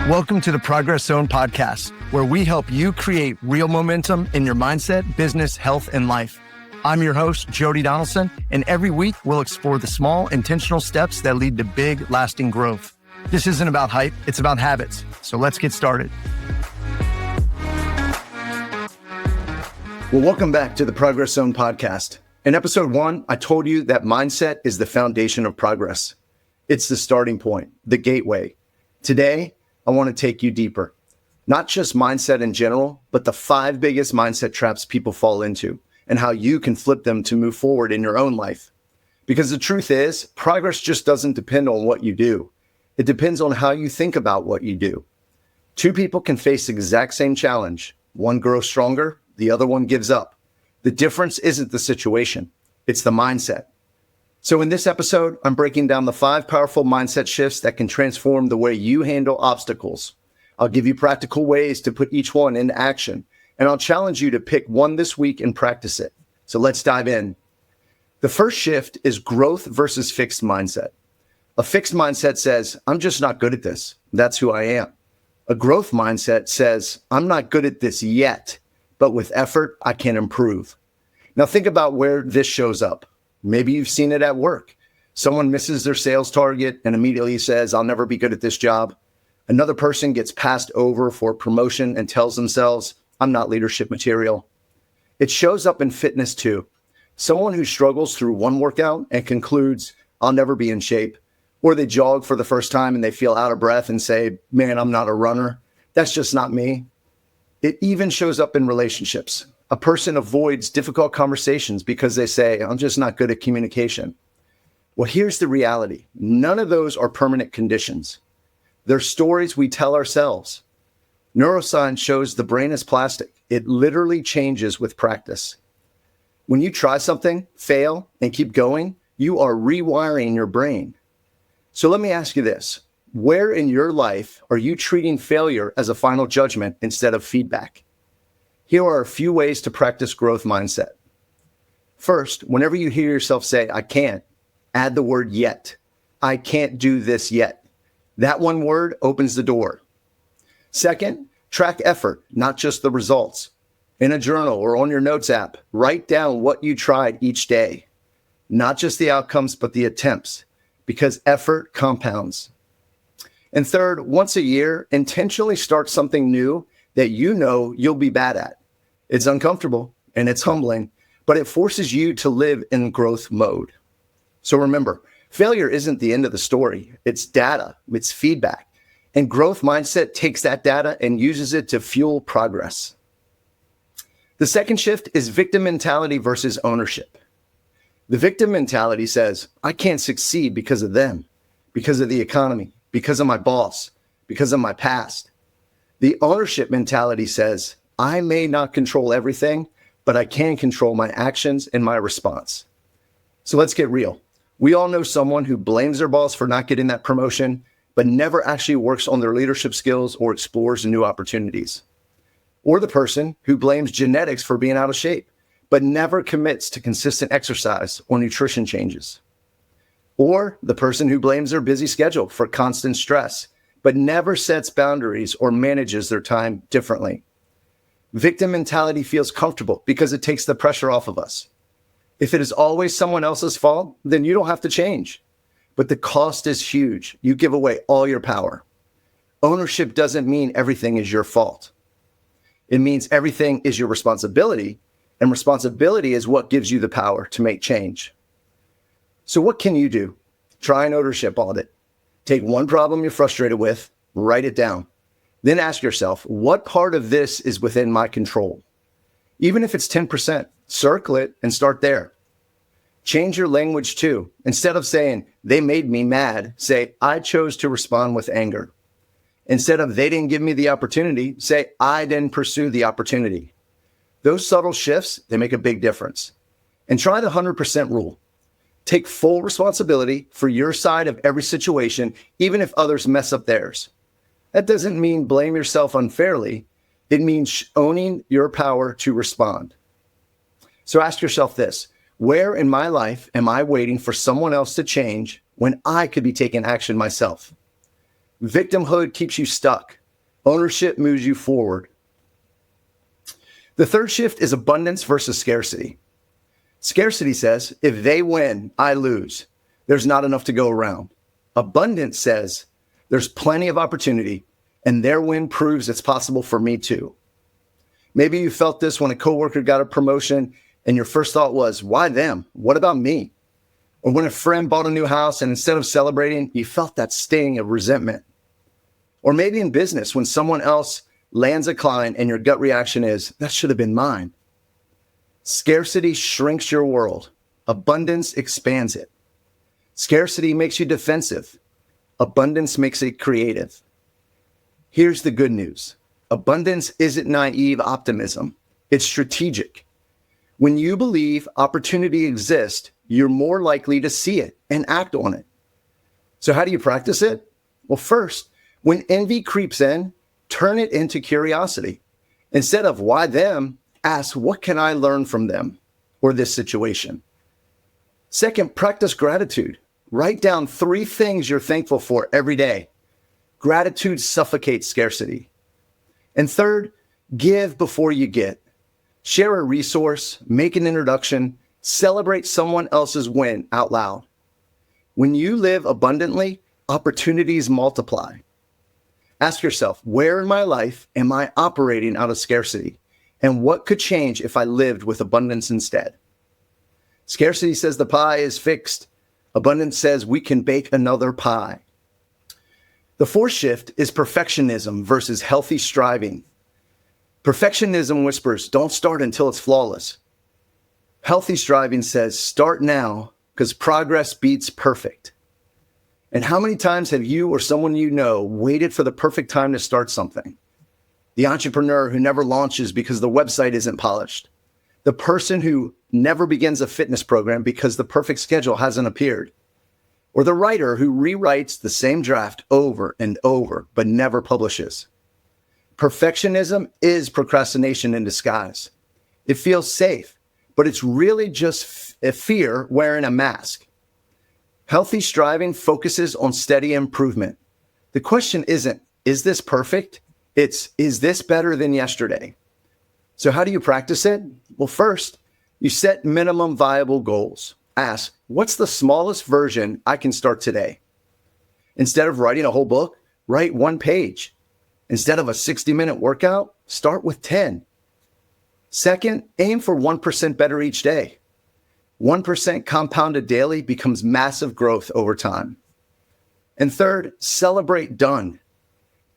Welcome to the Progress Zone podcast, where we help you create real momentum in your mindset, business, health, and life. I'm your host, Jody Donaldson, and every week we'll explore the small, intentional steps that lead to big, lasting growth. This isn't about hype, it's about habits. So let's get started. Well, welcome back to the Progress Zone podcast. In episode 1, I told you that mindset is the foundation of progress. It's the starting point, the gateway. Today, I want to take you deeper. Not just mindset in general, but the 5 biggest mindset traps people fall into and how you can flip them to move forward in your own life. Because the truth is, progress just doesn't depend on what you do. It depends on how you think about what you do. 2 people can face the exact same challenge. One grows stronger, the other one gives up. The difference isn't the situation, it's the mindset. So in this episode, I'm breaking down the 5 powerful mindset shifts that can transform the way you handle obstacles. I'll give you practical ways to put each one into action, and I'll challenge you to pick one this week and practice it. So let's dive in. The first shift is growth versus fixed mindset. A fixed mindset says, I'm just not good at this. That's who I am. A growth mindset says, I'm not good at this yet, but with effort, I can improve. Now think about where this shows up. Maybe you've seen it at work. Someone misses their sales target and immediately says, I'll never be good at this job. Another person gets passed over for promotion and tells themselves, I'm not leadership material. It shows up in fitness too. Someone who struggles through one workout and concludes, I'll never be in shape. Or they jog for the first time and they feel out of breath and say, man, I'm not a runner. That's just not me. It even shows up in relationships. A person avoids difficult conversations because they say, I'm just not good at communication. Well, here's the reality. None of those are permanent conditions. They're stories we tell ourselves. Neuroscience shows the brain is plastic. It literally changes with practice. When you try something, fail, and keep going, you are rewiring your brain. So let me ask you this. Where in your life are you treating failure as a final judgment instead of feedback? Here are a few ways to practice growth mindset. First, whenever you hear yourself say, I can't, add the word yet. I can't do this yet. That one word opens the door. Second, track effort, not just the results. In a journal or on your notes app, write down what you tried each day. Not just the outcomes, but the attempts, because effort compounds. And third, once a year, intentionally start something new that you know you'll be bad at. It's uncomfortable and it's humbling, but it forces you to live in growth mode. So remember, failure isn't the end of the story. It's data, it's feedback. And growth mindset takes that data and uses it to fuel progress. The second shift is victim mentality versus ownership. The victim mentality says, I can't succeed because of them, because of the economy, because of my boss, because of my past. The ownership mentality says, I may not control everything, but I can control my actions and my response. So let's get real. We all know someone who blames their boss for not getting that promotion, but never actually works on their leadership skills or explores new opportunities. Or the person who blames genetics for being out of shape, but never commits to consistent exercise or nutrition changes. Or the person who blames their busy schedule for constant stress, but never sets boundaries or manages their time differently. Victim mentality feels comfortable because it takes the pressure off of us. If it is always someone else's fault, then you don't have to change. But the cost is huge. You give away all your power. Ownership doesn't mean everything is your fault. It means everything is your responsibility, and responsibility is what gives you the power to make change. So what can you do? Try an ownership audit. Take one problem you're frustrated with, write it down. Then ask yourself, what part of this is within my control? Even if it's 10%, circle it and start there. Change your language too. Instead of saying, they made me mad, say, I chose to respond with anger. Instead of, they didn't give me the opportunity, say, I didn't pursue the opportunity. Those subtle shifts, they make a big difference. And try the 100% rule. Take full responsibility for your side of every situation, even if others mess up theirs. That doesn't mean blame yourself unfairly. It means owning your power to respond. So ask yourself this, where in my life am I waiting for someone else to change when I could be taking action myself? Victimhood keeps you stuck. Ownership moves you forward. The third shift is abundance versus scarcity. Scarcity says, if they win, I lose. There's not enough to go around. Abundance says, there's plenty of opportunity, and their win proves it's possible for me too. Maybe you felt this when a coworker got a promotion and your first thought was, why them? What about me? Or when a friend bought a new house and instead of celebrating, you felt that sting of resentment. Or maybe in business, when someone else lands a client and your gut reaction is, that should have been mine. Scarcity shrinks your world. Abundance expands it. Scarcity makes you defensive. Abundance makes it creative. Here's the good news. Abundance isn't naive optimism. It's strategic. When you believe opportunity exists, you're more likely to see it and act on it. So how do you practice it? Well, first, when envy creeps in, turn it into curiosity. Instead of why them, ask what can I learn from them or this situation? Second, practice gratitude. Write down 3 things you're thankful for every day. Gratitude suffocates scarcity. And third, give before you get. Share a resource, make an introduction, celebrate someone else's win out loud. When you live abundantly, opportunities multiply. Ask yourself, where in my life am I operating out of scarcity? And what could change if I lived with abundance instead? Scarcity says the pie is fixed. Abundance says we can bake another pie. The fourth shift is perfectionism versus healthy striving. Perfectionism whispers, don't start until it's flawless. Healthy striving says, start now because progress beats perfect. And how many times have you or someone you know waited for the perfect time to start something? The entrepreneur who never launches because the website isn't polished. The person who never begins a fitness program because the perfect schedule hasn't appeared. Or the writer who rewrites the same draft over and over but never publishes. Perfectionism is procrastination in disguise. It feels safe, but it's really just a fear wearing a mask. Healthy striving focuses on steady improvement. The question isn't, is this perfect? It's, is this better than yesterday? So how do you practice it? Well, first, you set minimum viable goals. Ask, what's the smallest version I can start today? Instead of writing a whole book, write 1 page. Instead of a 60-minute workout, start with 10. Second, aim for 1% better each day. 1% compounded daily becomes massive growth over time. And third, celebrate done.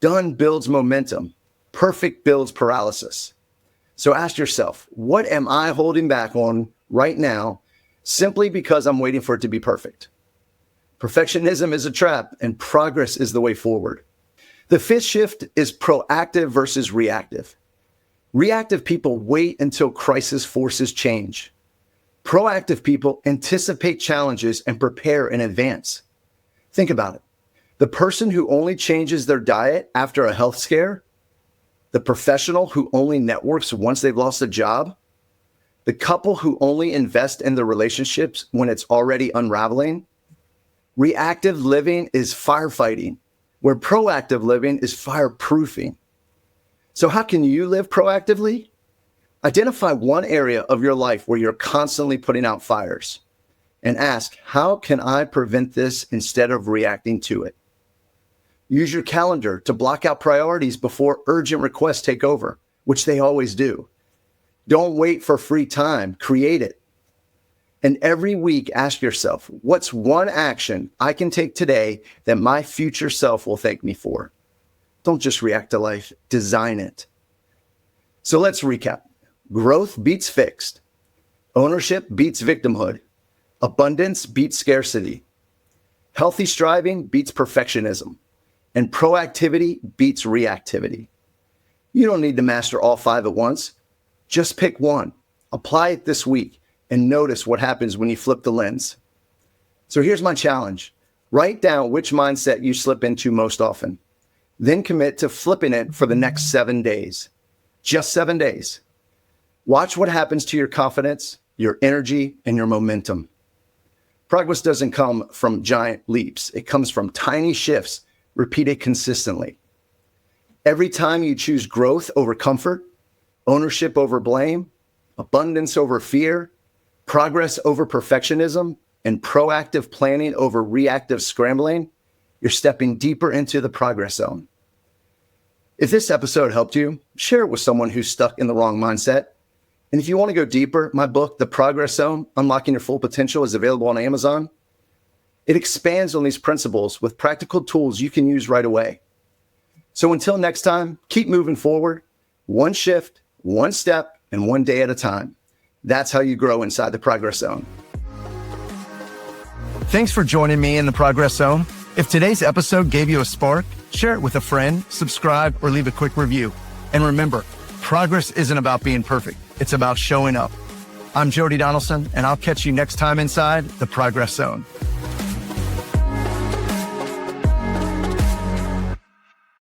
Done builds momentum. Perfect builds paralysis. So ask yourself, what am I holding back on right now simply because I'm waiting for it to be perfect? Perfectionism is a trap and progress is the way forward. The fifth shift is proactive versus reactive. Reactive people wait until crisis forces change. Proactive people anticipate challenges and prepare in advance. Think about it. The person who only changes their diet after a health scare, the professional who only networks once they've lost a job, the couple who only invest in their relationships when it's already unraveling. Reactive living is firefighting, where proactive living is fireproofing. So how can you live proactively? Identify one area of your life where you're constantly putting out fires and ask, how can I prevent this instead of reacting to it? Use your calendar to block out priorities before urgent requests take over, which they always do. Don't wait for free time, create it. And every week, ask yourself, what's one action I can take today that my future self will thank me for? Don't just react to life, design it. So let's recap. Growth beats fixed. Ownership beats victimhood. Abundance beats scarcity. Healthy striving beats perfectionism. And proactivity beats reactivity. You don't need to master all 5 at once. Just pick one. Apply it this week and notice what happens when you flip the lens. So here's my challenge. Write down which mindset you slip into most often. Then commit to flipping it for the next 7 days. Just 7 days. Watch what happens to your confidence, your energy, and your momentum. Progress doesn't come from giant leaps. It comes from tiny shifts repeated consistently. Every time you choose growth over comfort, ownership over blame, abundance over fear, progress over perfectionism, and proactive planning over reactive scrambling, you're stepping deeper into the progress zone. If this episode helped you, share it with someone who's stuck in the wrong mindset. And if you want to go deeper, my book, The Progress Zone, Unlocking Your Full Potential, is available on Amazon. It expands on these principles with practical tools you can use right away. So until next time, keep moving forward, one shift, one step, and one day at a time. That's how you grow inside the Progress Zone. Thanks for joining me in the Progress Zone. If today's episode gave you a spark, share it with a friend, subscribe, or leave a quick review. And remember, progress isn't about being perfect. It's about showing up. I'm Jody Donaldson, and I'll catch you next time inside the Progress Zone.